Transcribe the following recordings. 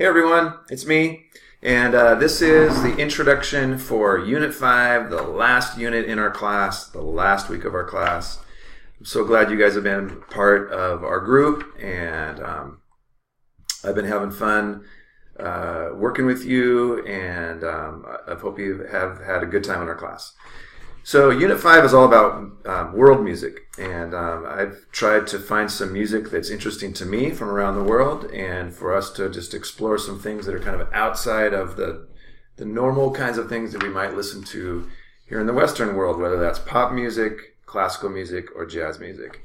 Hey everyone, it's me, and this is the introduction for Unit 5, the last unit in our class, the last week of our class. I'm so glad you guys have been part of our group, and I've been having fun working with you, and I hope you have had a good time in our class. So Unit 5 is all about world music, and I've tried to find some music that's interesting to me from around the world, and for us to just explore some things that are kind of outside of the normal kinds of things that we might listen to here in the Western world, whether that's pop music, classical music, or jazz music.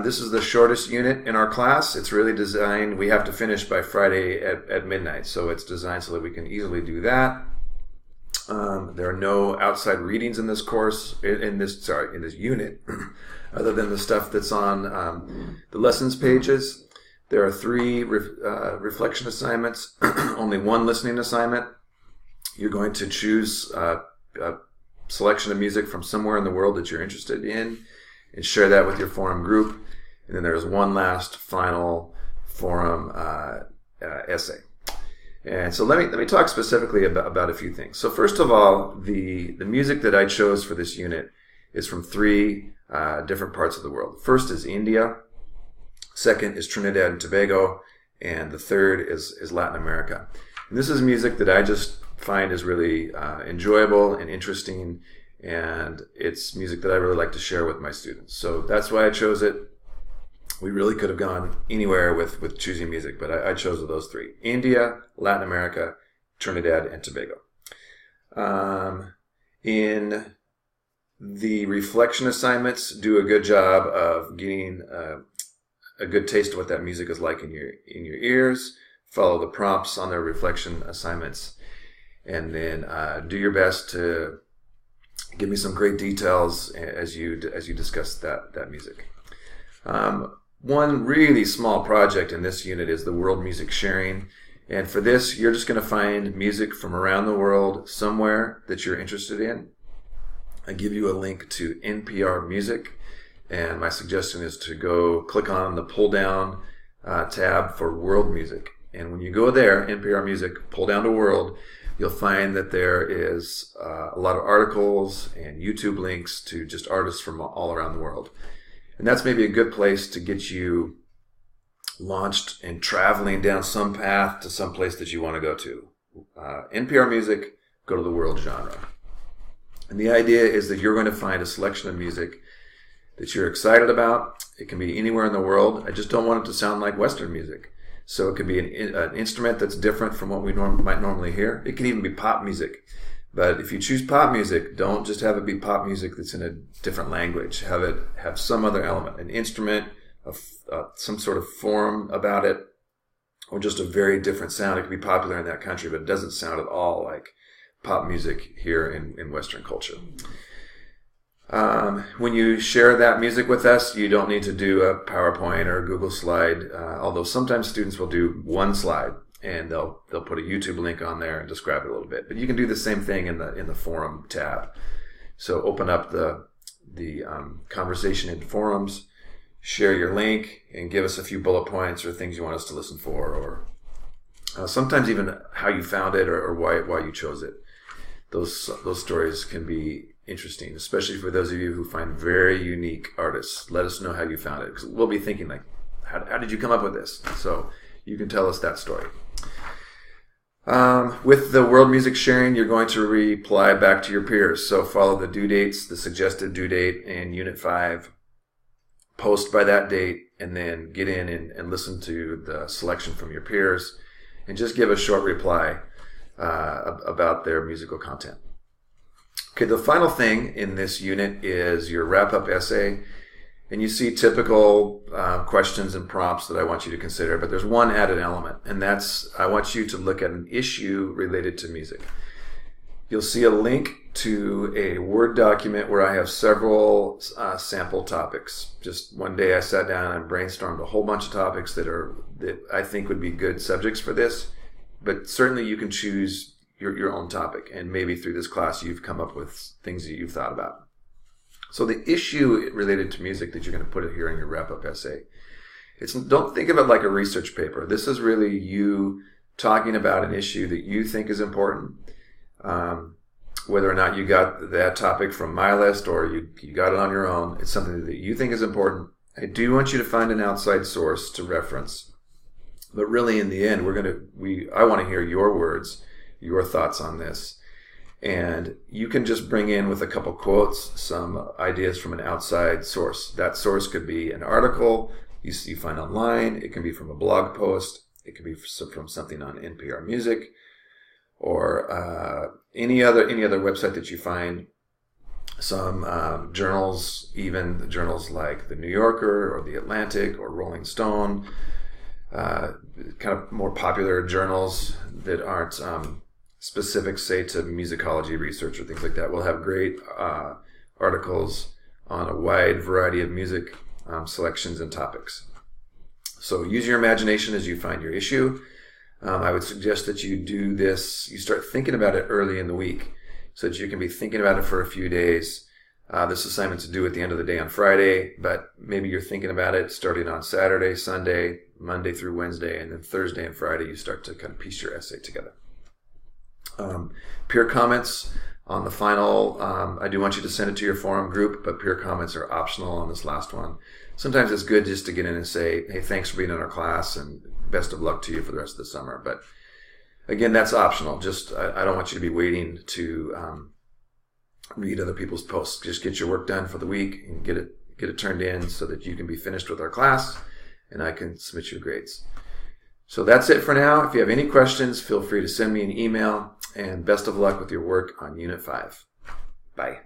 This is the shortest unit in our class. It's really designed, we have to finish by Friday at midnight, so it's designed so that we can easily do that. There are no outside readings in this course, in this unit, other than the stuff that's on the lessons pages. There are 3 reflection assignments, only 1 listening assignment. You're going to choose a selection of music from somewhere in the world that you're interested in and share that with your forum group. And then there's one last final forum essay. And so let me talk specifically about a few things. So first of all, the music that I chose for this unit is from 3 different parts of the world. First is India, second is Trinidad and Tobago, and the third is Latin America. And this is music that I just find is really enjoyable and interesting, and it's music that I really like to share with my students. So that's why I chose it. We really could have gone anywhere with choosing music, but I chose those 3. India, Latin America, Trinidad, and Tobago. In the reflection assignments, do a good job of getting a good taste of what that music is like in your ears. Follow the prompts on their reflection assignments, and then do your best to give me some great details as you discuss that music. One really small project in this unit is the world music sharing. And for this, you're just going to find music from around the world somewhere that you're interested in. I give you a link to NPR Music. And my suggestion is to go click on the pull down tab for world music. And when you go there, NPR Music, pull down to world, you'll find that there is a lot of articles and YouTube links to just artists from all around the world. And that's maybe a good place to get you launched and traveling down some path to some place that you want to go to. NPR Music, go to the world genre. And the idea is that you're going to find a selection of music that you're excited about. It can be anywhere in the world. I just don't want it to sound like Western music. So it could be an instrument that's different from what we might normally hear. It can even be pop music. But if you choose pop music, don't just have it be pop music that's in a different language. Have it have some other element, an instrument, some sort of form about it, or just a very different sound. It could be popular in that country, but it doesn't sound at all like pop music here in Western culture. When you share that music with us, you don't need to do a PowerPoint or a Google slide, although sometimes students will do one slide. And they'll put a YouTube link on there and describe it a little bit. But you can do the same thing in the forum tab. So open up the conversation in forums, share your link, and give us a few bullet points or things you want us to listen for, or sometimes even how you found it or why you chose it. Those stories can be interesting, especially for those of you who find very unique artists. Let us know how you found it, because we'll be thinking like, how did you come up with this? So you can tell us that story. With the world music sharing, you're going to reply back to your peers. So follow the due dates, the suggested due date in Unit 5, post by that date, and then get in and listen to the selection from your peers, and just give a short reply about their musical content. Okay, the final thing in this unit is your wrap-up essay. And you see typical questions and prompts that I want you to consider, but there's one added element, and that's I want you to look at an issue related to music. You'll see a link to a Word document where I have several sample topics. Just one day I sat down and brainstormed a whole bunch of topics that I think would be good subjects for this, but certainly you can choose your own topic, and maybe through this class you've come up with things that you've thought about. So the issue related to music that you're going to put it here in your wrap-up essay Don't think of it like a research paper. This is really you talking about an issue that you think is important. Whether or not you got that topic from my list or you got it on your own, it's something that you think is important. I do want you to find an outside source to reference. But really, in the end, I want to hear your words, your thoughts on this. And you can just bring in with a couple quotes some ideas from an outside source. That source could be an article you find online. It can be from a blog post. It could be from something on NPR Music, or any other website that you find. Some journals, even journals like the New Yorker or the Atlantic or Rolling Stone, kind of more popular journals that aren't specific, say, to musicology research or things like that, will have great articles on a wide variety of music selections and topics. So use your imagination as you find your issue. I would suggest that you do this, you start thinking about it early in the week so that you can be thinking about it for a few days. This assignment's due at the end of the day on Friday, but maybe you're thinking about it starting on Saturday, Sunday, Monday through Wednesday, and then Thursday and Friday you start to kind of piece your essay together. Peer comments on the final, I do want you to send it to your forum group, but peer comments are optional on this last one. Sometimes it's good just to get in and say, hey, thanks for being in our class and best of luck to you for the rest of the summer. But again, that's optional. Just I don't want you to be waiting to read other people's posts. Just get your work done for the week and get it turned in so that you can be finished with our class and I can submit your grades. So that's it for now. If you have any questions, feel free to send me an email, and best of luck with your work on Unit 5. Bye.